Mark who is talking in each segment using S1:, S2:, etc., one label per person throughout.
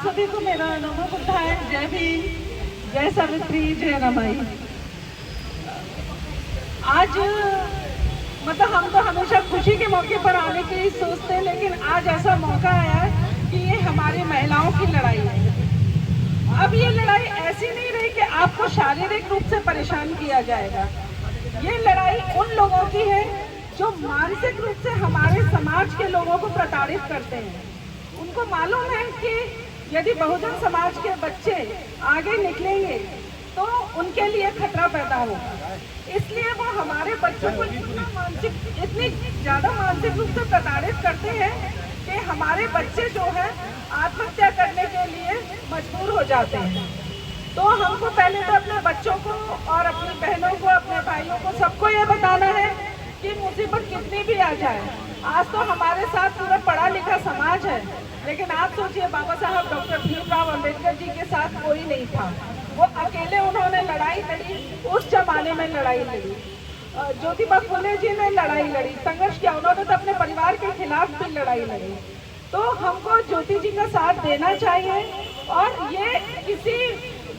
S1: सभी को मेरा नमो बुद्धाय, जय भीम, जय सावित्री, जय रमाई। आज मतलब हम तो हमेशा खुशी के मौके पर आने के ही सोचते हैं, लेकिन आज ऐसा मौका आया है कि ये हमारी महिलाओं की लड़ाई है। अब ये लड़ाई ऐसी नहीं रही कि आपको शारीरिक रूप से परेशान किया जाएगा। ये लड़ाई उन लोगों की है जो मानसिक रूप से हमारे समाज के लोगों को प्रताड़ित करते हैं। उनको मालूम है कि यदि बहुजन समाज के बच्चे आगे निकलेंगे तो उनके लिए खतरा पैदा होगा, इसलिए वो हमारे बच्चों को इतनी ज़्यादा मानसिक रूप से प्रताड़ित करते हैं कि हमारे बच्चे जो है आत्महत्या करने के लिए मजबूर हो जाते हैं। तो हमको पहले तो अपने बच्चों को और अपनी बहनों को, अपने भाइयों को, सबको ये बताना है कि मुसीबत कितनी भी आ जाए, आज तो हमारे साथ पूरा पढ़ा लिखा समाज है, लेकिन आप सोचिए बाबा साहब डॉक्टर भीमराव अंबेडकर जी के साथ कोई नहीं था। वो अकेले उन्होंने लड़ाई लड़ी, उस जमाने में लड़ाई लड़ी। ज्योतिबा फुले जी ने लड़ाई लड़ी, संघर्ष किया, उन्होंने तो अपने परिवार के खिलाफ भी लड़ाई लड़ी। तो हमको ज्योति जी का साथ देना चाहिए। और ये किसी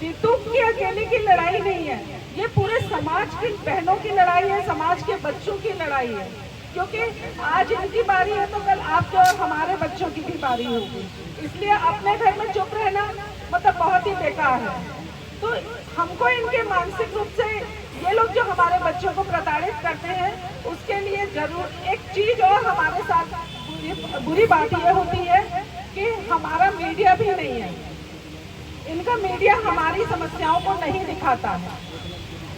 S1: ऋतु की अकेले की लड़ाई नहीं है, ये पूरे समाज की बहनों की लड़ाई है, समाज के बच्चों की लड़ाई है। क्योंकि आज इनकी बारी है तो कल आपके और हमारे बच्चों की भी बारी होगी। इसलिए अपने घर में चुप रहना मतलब बहुत ही बेकार है। तो हमको इनके मानसिक रूप से ये लोग जो हमारे बच्चों को प्रताड़ित करते हैं, उसके लिए जरूर एक चीज और हमारे साथ बुरी बात ये होती है कि हमारा मीडिया भी नहीं है। इनका मीडिया हमारी समस्याओं को नहीं दिखाता है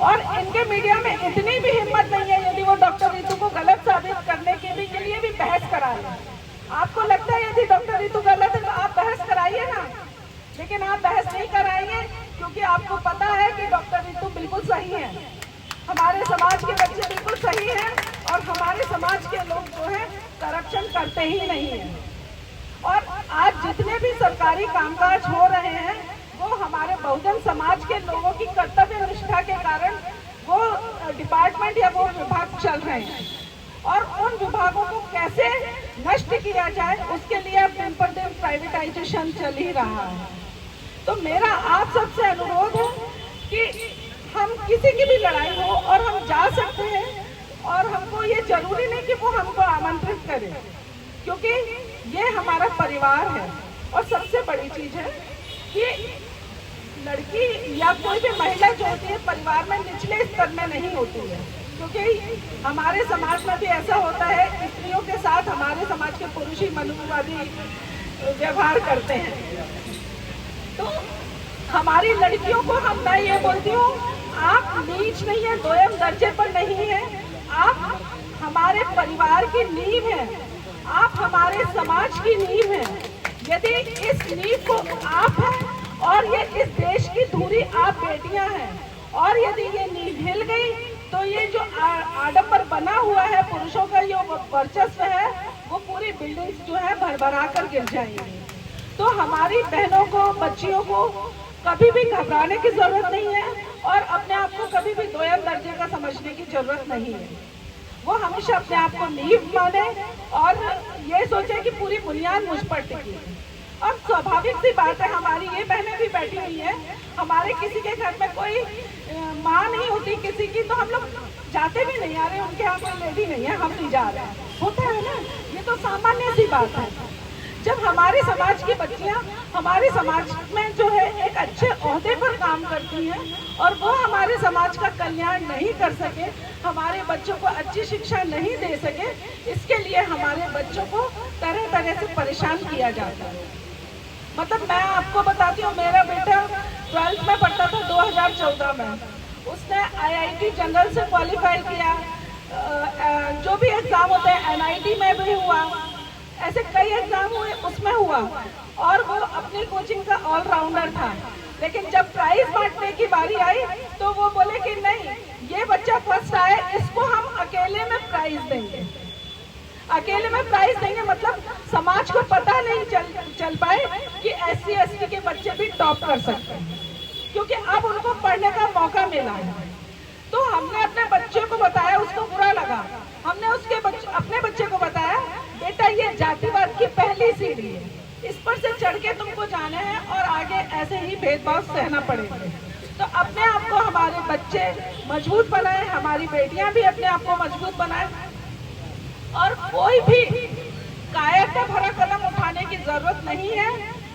S1: और इनके मीडिया में इतनी भी हिम्मत नहीं है यदि वो डॉक्टर ऋतु को गलत साबित करने के लिए भी बहस करा लें। आपको लगता है यदि डॉक्टर ऋतु गलत है तो आप बहस कराइए ना, लेकिन आप बहस नहीं कराइए क्योंकि आपको पता है कि डॉक्टर ऋतु बिल्कुल सही है, हमारे समाज के बच्चे बिल्कुल सही हैं और हमारे समाज के लोग जो है करप्शन करते ही नहीं है। और आज जितने भी सरकारी कामकाज हो रहे हैं वो हमारे बहुजन समाज के लोगों की कर्तव्य निष्ठा के कारण वो डिपार्टमेंट या वो विभाग चल रहे हैं और उन विभागों को कैसे नष्ट किया जाए उसके लिए अब दिन पर दिन प्राइवेटाइजेशन चल ही रहा है। तो मेरा आप सबसे अनुरोध है कि हम किसी की भी लड़ाई हो और हम जा सकते हैं और हमको ये जरूरी नहीं कि वो हमको आमंत्रित करें, क्योंकि ये हमारा परिवार है। और सबसे बड़ी चीज है कि लड़की या कोई भी महिला जो होती है परिवार में निचले स्तर में नहीं होती है, क्योंकि हमारे समाज में भी ऐसा होता है, स्त्रियों के साथ हमारे समाज के पुरुष ही मनुवादी व्यवहार करते हैं। तो हमारी लड़कियों को मैं ये बोलती हूँ, आप नीच नहीं है, दोयम दर्जे पर नहीं है, आप हमारे परिवार की नींव है, आप हमारे समाज की नींव है। यदि इस नींव को आप हैं और ये इस देश की धुरी आप बेटियां हैं और यदि ये नींव हिल गई तो ये जो आडंबर बना हुआ है, पुरुषों का ये वर्चस्व है, वो पूरी बिल्डिंग्स जो है भरभरा कर गिर जाएंगी। तो हमारी बहनों को, बच्चियों को कभी भी घबराने की जरूरत नहीं है और अपने आप को कभी भी दोयम दर्जे का समझने की जरूरत नहीं है। वो हमेशा अपने आप को नींव माने और ये सोचे कि पूरी बुनियाद मुझ पर टिकी है। अब स्वाभाविक सी बात है, हमारी ये बहनें भी बैठी हुई है, हमारे किसी के घर में कोई माँ नहीं होती किसी की, तो हम लोग जाते भी नहीं, आ रहे उनके यहाँ कोई लेडी नहीं है, हम नहीं जा रहे हैं, होता है ना, ये तो सामान्य सी बात है। जब हमारे समाज की बच्चियां हमारे समाज में जो है एक अच्छे ओहदे पर काम करती हैं और वो हमारे समाज का कल्याण नहीं कर सके, हमारे बच्चों को अच्छी शिक्षा नहीं दे सके, इसके लिए हमारे बच्चों को तरह तरह से परेशान किया जाता है। मतलब मैं आपको बताती हूँ, मेरा बेटा 12th में पढ़ता था 2014 में, उसने IIT जनरल से क्वालिफाई किया, जो भी एग्जाम होते हैं NIT में भी हुआ, ऐसे कई एग्जाम हुए उसमें हुआ और वो अपनी कोचिंग का ऑलराउंडर था। लेकिन जब प्राइज बांटने की बारी आई तो वो बोले कि नहीं, ये बच्चा फर्स्ट आए, इसको हम अकेले में प्राइज देंगे। अकेले में प्राइज देंगे मतलब समाज को पता नहीं चल पाए कि SC ST के बच्चे भी टॉप कर सकते हैं, क्योंकि अब उनको पढ़ने का मौका मिला है। तो हमने अपने बच्चे को बताया, उसको बुरा लगा, हमने अपने बच्चे को बताया, बेटा ये जातिवाद की पहली सीढ़ी है, इस पर से चढ़ के तुमको जाना है और आगे ऐसे ही भेदभाव सहना पड़ेगा। तो अपने आप को हमारे बच्चे मजबूत बनाए, हमारी बेटियां भी अपने आप को मजबूत बनाए, और कोई भी कायरता भरा कदम उठाने की जरूरत नहीं है,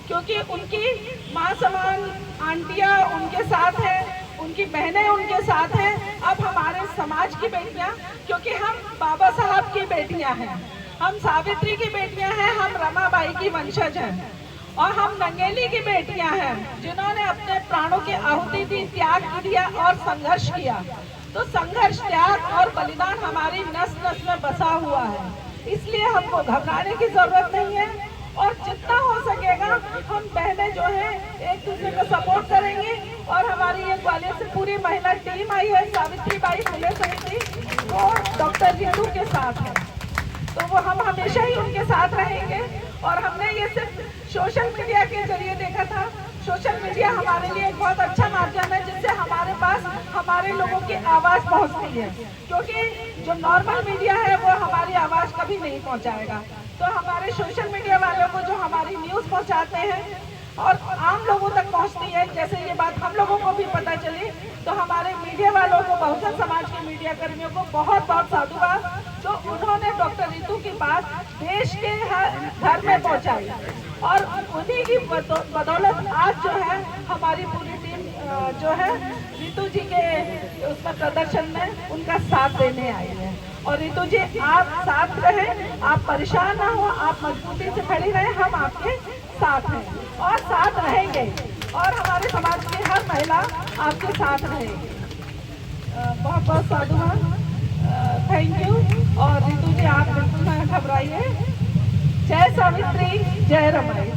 S1: क्योंकि उनकी माँ समान आंटियां उनके साथ हैं, उनकी बहनें उनके साथ हैं। अब हमारे समाज की बेटियां, क्योंकि हम बाबा साहब की बेटियां हैं, हम सावित्री की बेटियां हैं, हम रमाबाई की वंशज हैं, और हम नंगेली की बेटियां हैं जिन्होंने अपने प्राणों की आहुति दी, त्याग दिया और संघर्ष किया। तो संघर्ष, त्याग और बलिदान हमारी नस नस में बसा हुआ है, इसलिए हमको घबराने की जरूरत नहीं है। और जितना हो सकेगा हम बहनें जो है एक दूसरे को सपोर्ट करेंगे। और हमारी ये ग्वालियर से पूरी महिला टीम आई है, सावित्री बाई फुले समिति, वो डॉक्टर रितु के साथ है, तो वो हम हमेशा ही उनके साथ रहेंगे। और हमने ये सिर्फ सोशल मीडिया के जरिए देखा था। सोशल मीडिया हमारे लिए एक बहुत अच्छा माध्यम है, जिससे हमारे पास हमारे लोगों की आवाज़ पहुंचती है, क्योंकि जो नॉर्मल मीडिया है वो हमारी आवाज़ कभी नहीं पहुंचाएगा। तो हमारे सोशल मीडिया वालों को जो हमारी न्यूज़ पहुंचाते हैं और आम लोगों तक पहुंचती है, जैसे ये बात हम लोगों को भी पता चली, तो हमारे मीडिया वालों को, बहुजन समाज के मीडिया कर्मियों को बहुत बहुत साधुवाद, जो उन्होंने डॉक्टर रितु की बात देश के हर घर में पहुंचाई। और उन्हीं की बदौलत आज जो है हमारी पूरी टीम जो है रितु जी के उसमें प्रदर्शन में उनका साथ देने आई है। और रितु जी, आप साथ रहें, आप परेशान ना हो, आप मजबूती से खड़ी रहें, हम आपके साथ हैं और साथ रहेंगे, और हमारे समाज की हर महिला आपके साथ रहेगी। बहुत बहुत साधुवाद, थैंक यू। और रितु जी, आप बिल्कुल ना घबराइए। जय सावित्री, जय रमाई।